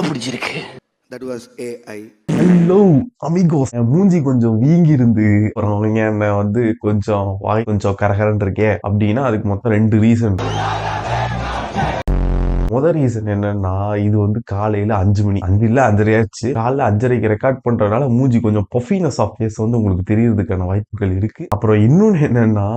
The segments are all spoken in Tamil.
பிடிச்சிருக்கு. That was AI. Hello amigos, என் மூஞ்சி கொஞ்சம் வீங்கி இருந்து அப்புறம் நீங்க என்ன வந்து கொஞ்சம் வாய் கொஞ்சம் கரகரன்னு இருக்கே அப்படின்னா அதுக்கு மொத்தம் 2 ரீசன். முதல் ரீசன் என்னன்னா, இது வந்து காலையில 5 மணி 5 இல்ல 5:30 ஆச்சு. காலைல 5:30க்கு ரெக்கார்ட் பண்றதுனால மூஞ்சி கொஞ்சம் பஃபினஸ் ஆஃப் ஃபேஸ் வந்து உங்களுக்கு தெரியறதுக்கான வாய்ப்புகள் இருக்கு. அப்புறம் இன்னொன்னு என்னன்னா,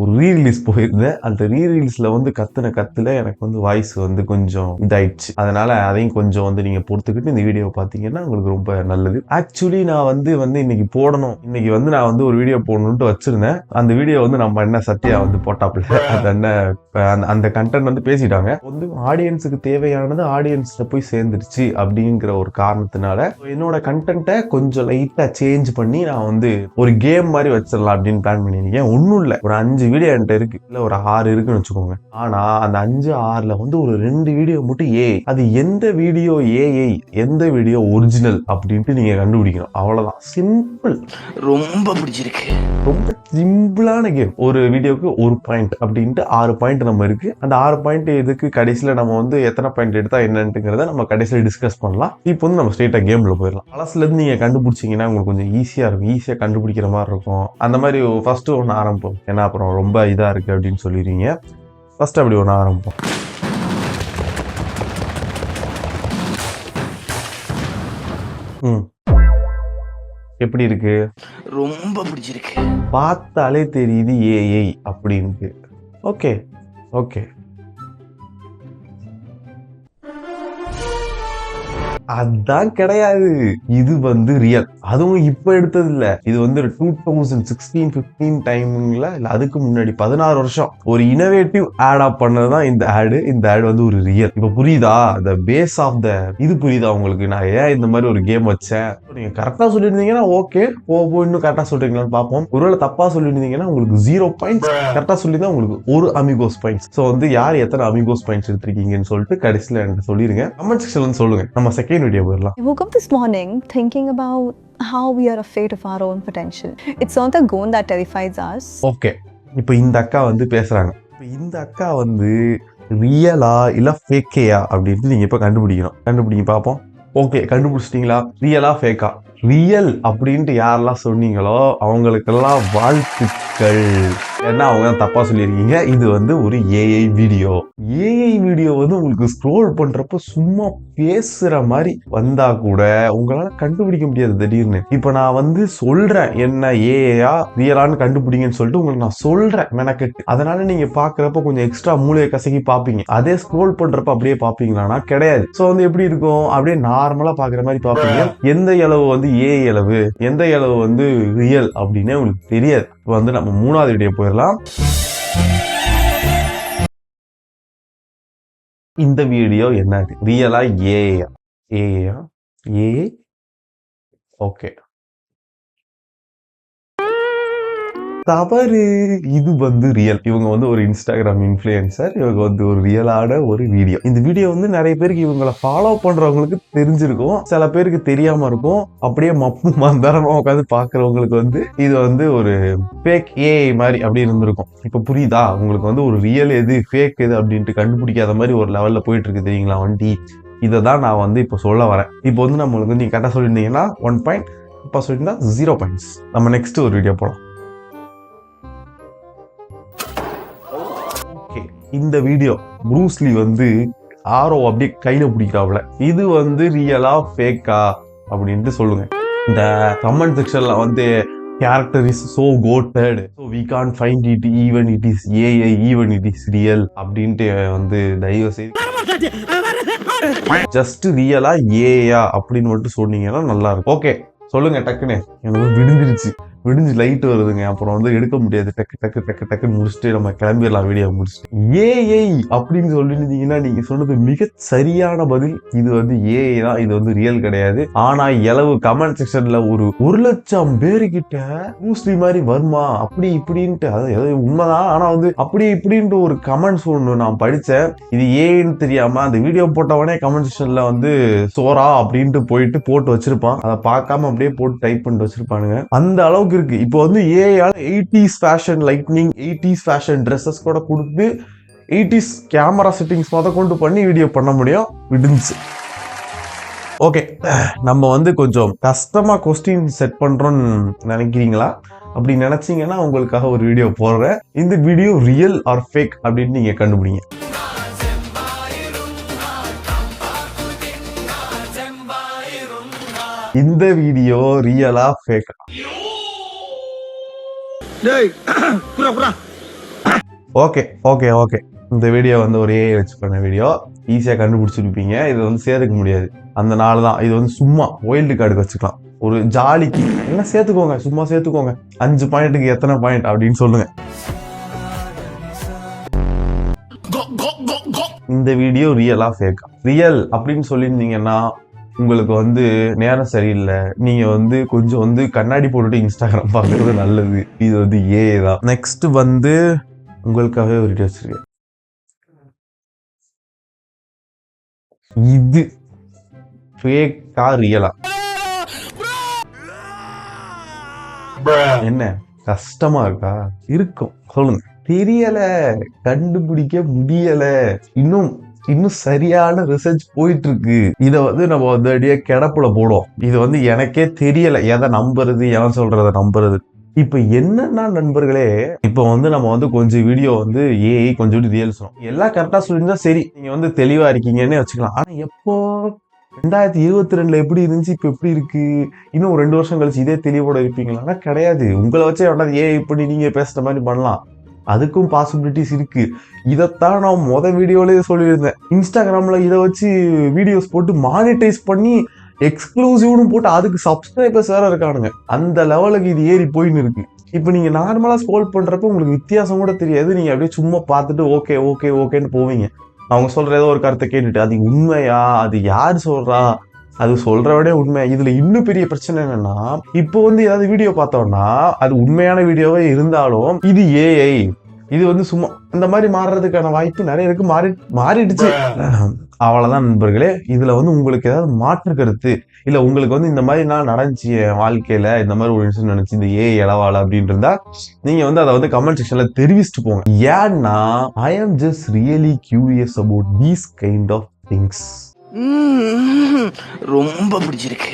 ஒரு ரீரிலீஸ் போயிருந்தேன். அந்த ரீரிலீஸ்ல வந்து கத்துல எனக்கு வந்து வாய்ஸ் வந்து கொஞ்சம் இதாயிடுச்சு. அதனால அதையும் கொஞ்சம் வந்து நீங்க பொறுத்துக்கிட்டு இந்த வீடியோ பாத்தீங்கன்னா உங்களுக்கு ரொம்ப நல்லது. ஆக்சுவலி நான் வந்து இன்னைக்கு போடணும், இன்னைக்கு வந்து நான் வந்து ஒரு வீடியோ போடணும்னு வச்சிருந்தேன். அந்த வீடியோ வந்து நம்ம என்ன சத்யா வந்து போட்டாப்ல அது என்ன அந்த கண்டென்ட் வந்து பேசிட்டாங்க. வந்து ஆடியன்ஸுக்கு தேவையானது ஆடியன்ஸ்ல போய் சேர்ந்துருச்சு அப்படிங்கிற ஒரு காரணத்தினால என்னோட கண்டென்ட்டை கொஞ்சம் லைட்டா சேஞ்ச் பண்ணி நான் வந்து ஒரு கேம் மாதிரி வச்சிடலாம் அப்படின்னு பிளான் பண்ணிருக்கேன். ஒன்னும் இல்ல, ஒரு 5 வீடியோ என்கிட்ட இருக்கு, இல்ல ஒரு 6 இருக்குன்னு வச்சுக்கோங்க. ஆனா அந்த 5-6ல வந்து ஒரு 2 வீடியோ மட்டும் அது எந்த வீடியோ ஏஐ எந்த வீடியோ ஒரிஜினல் அப்படின்ட்டு நீங்க கண்டுபிடிக்கணும். அவ்வளவுதான், சிம்பிள். ரொம்ப பிடிச்சிருக்கு. ரொம்ப சிம்பிளான கேம். ஒரு வீடியோக்கு 1 பாயிண்ட் அப்படின்ட்டு 6 பாயிண்ட் நம்ம இருக்கு. அந்த 6 பாயிண்ட் இதுக்கு கடைசியில நம்ம வந்து எத்தனை பாயிண்ட் எடுத்தா என்னன்னுங்கிறத நம்ம கடைசியில டிஸ்கஸ் பண்ணலாம். இப்போ வந்து நம்ம ஸ்ட்ரெயிட்டா கேம்ல போயிடலாம். பழசுல இருந்து நீங்க கண்டுபிடிச்சீங்கன்னா உங்களுக்கு கொஞ்சம் ஈஸியா இருக்கும், ஈஸியா கண்டுபிடிக்கிற மாதிரி இருக்கும். அந்த மாதிரி ஃபர்ஸ்ட் ஒன்று ஆரம்பிப்போம், ஏன்னா அப்புறம் ரொம்ப இதா இருக்கு அப்படின்னு சொல்லிடுறீங்க. ஃபர்ஸ்ட் அப்படி ஒன்று ஆரம்பிப்போம். எப்படி இருக்கு? ரொம்ப பிடிச்சிருக்கு. பார்த்தாலே தெரியுது ஏஐ அப்படின்னு. ஓகே ஓகே, அதான் கிடையாது, இது வந்து ரியல். அதுவும் இப்ப எடுத்தது இல்ல, இது வந்து 2016-15 டைமிங்ல, இல்ல அதுக்கு முன்னாடி 16 வருஷம் ஒரு இனோவேட்டிவ் ஆடா பண்ணதுதான் இந்த ஆடு. இந்த ஆடு வந்து ஒரு ரியல். இப்ப புரியுதா த பேஸ் ஆஃப் த இது? புரியுதா உங்களுக்கு நான் ஏன் இந்த மாதிரி ஒரு கேம் வச்சேன்? நீங்க கரெக்டா சொல்லியிருந்தீங்கன்னா ஓகே, இன்னும் கரெக்டா சொல்றீங்களான்னு பார்ப்போம். ஒருவேளை தப்பா சொல்லியிருந்தீங்கன்னா உங்களுக்கு 0 பாயிண்ட்ஸ், கரெக்டா சொல்லியிருந்தா உங்களுக்கு 1 அமிகோஸ் பாயிண்ட்ஸ். சோ வந்து யார் எத்தனை அமிகோஸ் பாயிண்ட்ஸ் எடுத்திருக்கீங்கன்னு சொல்லிட்டு கடைசியில எனக்கு சொல்லிருங்க. கமெண்ட் செக்ஷன்ல வந்து சொல்லுங்க. நம்ம செகண்ட் வீடியோ போயிடலாம். I woke up this morning thinking about how we are afraid of our own potential. It's not the goal that terrifies us. Okay, இப்போ இந்த அக்கா வந்து பேசுறாங்க. இப்போ இந்த அக்கா வந்து ரியலா இல்ல ஃபேக்கேயா அப்படின்னு நீங்க இப்ப கண்டுபிடிங்க பார்ப்போம். ஓகே, கண்டுபிடிச்சிட்டீங்களா? ரியலா ஃபேக்கா? ரியல் அப்படின்ட்டு யாரெல்லாம் சொன்னீங்களோ அவங்களுக்கெல்லாம் வாழ்த்துக்கள். ஏன்னா அவங்க தப்பா சொல்லியிருக்கீங்க. இது வந்து ஒரு ஏஐ வீடியோ. ஏஐ வீடியோ வந்து உங்களுக்கு ஸ்க்ரோல் பண்றப்ப சும்மா பேசுற மாதிரி வந்தா கூட உங்களால கண்டுபிடிக்க முடியாது திடீர்னு. இப்ப நான் வந்து சொல்றேன் என்ன ஏஐயா ரியலான்னு கண்டுபிடிங்கன்னு சொல்லிட்டு உங்களுக்கு நான் சொல்றேன் மெனக்கெட்டு. அதனால நீங்க பாக்குறப்ப கொஞ்சம் எக்ஸ்ட்ரா மூளையை கசக்கி பாப்பீங்க. அதே ஸ்க்ரோல் பண்றப்ப அப்படியே பாப்பீங்களான்னா கிடையாது. சோ வந்து எப்படி இருக்கும், அப்படியே நார்மலா பாக்குற மாதிரி பாப்பீங்க. எந்த அளவு வந்து ஏஐ அளவு, எந்த அளவு வந்து ரியல் அப்படின்னே உங்களுக்கு தெரியாது. வந்து நம்ம 3வது வீடியோ போயிடலாம். இந்த வீடியோ என்னது, ரியலா ஏஐயா? ஏஐயா? ஏஐ. ஓகே, தவறு. இது வந்து ரியல். இவங்க வந்து ஒரு இன்ஸ்டாகிராம் இன்ஃப்ளூயன்சர். இவங்க வந்து ஒரு ரியலான ஒரு வீடியோ. இந்த வீடியோ வந்து நிறைய பேருக்கு இவங்களை ஃபாலோ பண்றவங்களுக்கு தெரிஞ்சிருக்கும், சில பேருக்கு தெரியாம இருக்கும். அப்படியே மப்பு மந்தாரமா உட்காந்து பாக்குறவங்களுக்கு வந்து இது வந்து ஒரு ஃபேக் ஏஐ மாதிரி அப்படி இருந்திருக்கும். இப்ப புரியுதா உங்களுக்கு? வந்து ஒரு ரியல் எது ஃபேக் எது அப்படின்ட்டு கண்டுபிடிக்காத மாதிரி ஒரு லெவல்ல போயிட்டு இருக்கு தெரியுங்களா வண்டி. இதை தான் நான் வந்து இப்போ சொல்ல வரேன். இப்போ வந்து நம்மளுக்கு நீங்க கரெக்டா சொல்லியிருந்தீங்கன்னா 1 பாயிண்ட், இப்போ சொல்லியிருந்தா 0 பாயிண்ட்ஸ். நம்ம நெக்ஸ்ட் ஒரு வீடியோ போலாம். இந்த வீடியோ ப்ரூஸ்லி வந்து ஆரோ அப்படியே கையில பிடிக்கிறாப்ல. இது வந்து ரியலா ஃபேக்கா அப்படின்ட்டு சொல்லுங்க. இந்த கமெண்ட் செக்ஷன்ல வந்து character is so coated, so we can't find it even it is AI, even it is real அப்படின்ட்டு வந்து தயவு செய்து ஜஸ்ட் ரியலா ஏஐயா அப்படின்னு மட்டும் சொன்னீங்கன்னா நல்லா இருக்கும். ஓகே சொல்லுங்க டக்குன்னு. எனக்கு விடிஞ்சு லைட் வருதுங்க, அப்புறம் வந்து எடுக்க முடியாது. டக்குன்னு முடிச்சுட்டு நம்ம கிளம்பிடலாம் வீடியோ முடிச்சுட்டு. ஏஐ அப்படின்னு சொல்லிருந்தீங்கன்னா நீங்க சொன்னது மிக சரியான பதில். இது வந்து ஏஐ தான், இது வந்து ரியல் கிடையாது. ஆனா எளவு கமெண்ட் செக்ஷன்ல ஒரு 1,00,000 பேருக்கிட்ட ப்ரூஸ்லி மாதிரி வருமா அப்படி இப்படின்ட்டு, அதாவது உண்மைதான், ஆனா வந்து அப்படி இப்படின்ட்டு ஒரு கமெண்ட்ஸ் ஒண்ணு நான் படிச்சேன். இது ஏஐன்னு தெரியாம அந்த வீடியோ போட்டவனே கமெண்ட் செக்ஷன்ல வந்து சோரா அப்படின்ட்டு போட்டு வச்சிருப்பான். அதை பார்க்காம அப்படியே போட்டு டைப் பண்ணிட்டு வச்சிருப்பானுங்க. அந்த அளவுக்கு இருக்கு. இப்போ வந்து ஏஐயால 80s fashion lightning, 80s fashion dresses கூட கொடுத்து 80s கேமரா செட்டிங்ஸ் கொண்டு பண்ணி வீடியோ பண்ண முடியும். விடுச்சு. ஓகே, நம்ம வந்து கொஞ்சம் கஷ்டமா கொஸ்டின் செட் பண்றோம்னு நினைக்கிறீங்களா? அப்படி நினைச்சீங்கன்னா உங்களுக்காக ஒரு வீடியோ போடுறேன். இந்த வீடியோ ரியல் ஆர் ஃபேக் அப்படின்னு நீங்க கண்டுபிடிங்க. இந்த வீடியோ ரியலா ஃபேக்கா? ஓகே ஓகே ஓகே, இந்த வீடியோ வந்து ஒரு ஏஐ வச்சு பண்ண வீடியோ. ஈஸியாக கண்டுபிடிச்சிருப்பீங்க. இது வந்து சேர்த்துக்க முடியாது. அந்த நாள் தான் இது வந்து சும்மா ஒயில்டு கார்டுக்கு வச்சுக்கலாம். ஒரு ஜாலிக்கு என்ன சேர்த்துக்கோங்க, சும்மா சேர்த்துக்கோங்க. 5 பாயிண்ட்டுக்கு எத்தனை பாயிண்ட் அப்படின்னு சொல்லுங்க. இந்த வீடியோ ரியலா ஃபேக்கா? ரியல் அப்படின்னு சொல்லியிருந்தீங்கன்னா உங்களுக்கு வந்து நேரம் சரியில்லை. நீங்க வந்து கொஞ்சம் வந்து கண்ணாடி போட்டுட்டு இன்ஸ்டாகிராம் பார்க்கறது நல்லது. இது வந்து ஏஐ தான். நெக்ஸ்ட் வந்து உங்களுக்காகவே ஒரு வீடியோ வச்சிருக்கேன். இது ஃபேக்கா ரியலா? என்ன கஷ்டமா இருக்கா? இருக்கும், சொல்லுங்க. தெரியல, கண்டுபிடிக்க முடியல. இன்னும் சரியான ரிசர்ச் போயிட்டு இருக்கு. இத வந்து நம்ம வந்து அப்படியே கிடப்புல போடுவோம். இது வந்து எனக்கே தெரியல எதை நம்புறது, எவன் சொல்றத நம்புறது. இப்ப என்னன்னா நண்பர்களே, இப்ப வந்து நம்ம வந்து கொஞ்சம் வீடியோ வந்து ஏஐ கொஞ்சம் ரியல் சொல்லும். எல்லாம் கரெக்டா சொல்லியிருந்தா சரி, நீங்க வந்து தெளிவா இருக்கீங்கன்னு வச்சுக்கலாம். ஆனா எப்போ 2022 எப்படி இருந்துச்சு, இப்ப எப்படி இருக்கு, இன்னும் 2 வருஷம் கழிச்சு இதே தெளிவோட இருப்பீங்களா? கிடையாது. உங்களை வச்சே வேண்டாம் ஏஐ இப்படி நீங்க பேசுற மாதிரி பண்ணலாம். அதுக்கும் பாசிபிலிட்டிஸ் இருக்கு. இதைத்தான் நான் வீடியோலயே சொல்லியிருந்தேன். இன்ஸ்டாகிராம்ல இதை வச்சு வீடியோஸ் போட்டு மானிட்டைஸ் பண்ணி எக்ஸ்க்ளூசிவ்னு போட்டு அதுக்கு சப்ஸ்கிரைபர்ஸ் வேற இருக்கானுங்க. அந்த லெவலுக்கு இது ஏறி போயின்னு இருக்கு. இப்ப நீங்க நார்மலா ஸ்க்ரோல் பண்றப்ப உங்களுக்கு வித்தியாசம் கூட தெரியாது. நீங்க அப்படியே சும்மா பார்த்துட்டு ஓகே ஓகே ஓகேன்னு போவீங்க. அவங்க சொல்ற ஏதோ ஒரு கருத்தை கேட்டுட்டு அது உண்மையா, அது யார் சொல்றா, அது சொல்றவிட உண்மை. இதுல இன்னும் பெரிய பிரச்சனை என்னன்னா, இப்போ வந்து ஏதாவது வீடியோ பார்த்தோம்னா அது உண்மையான வீடியோவே இருந்தாலும் இது ஏஐ, இது வந்து சும்மா இந்த மாதிரி மாறுறதுக்கான வாய்ப்பு நிறைய இருக்கு. மாறிடுச்சு. அவ்வளவுதான் நண்பர்களே. இதுல வந்து உங்களுக்கு ஏதாவது மாற்று கருத்து, இல்ல உங்களுக்கு வந்து இந்த மாதிரி நான் நடந்துச்சு என் வாழ்க்கையில, இந்த மாதிரி ஒரு இன்சிடென்ட் நடந்துச்சு இந்த ஏஐ எளவால அப்படின்னு இருந்தா நீங்க வந்து அதை வந்து கமெண்ட் செக்ஷன்ல தெரிவிச்சுட்டு போங்க. ஏன்னா I am just really curious about these kind of things. ரொம்ப பிடிச்சிருக்கு.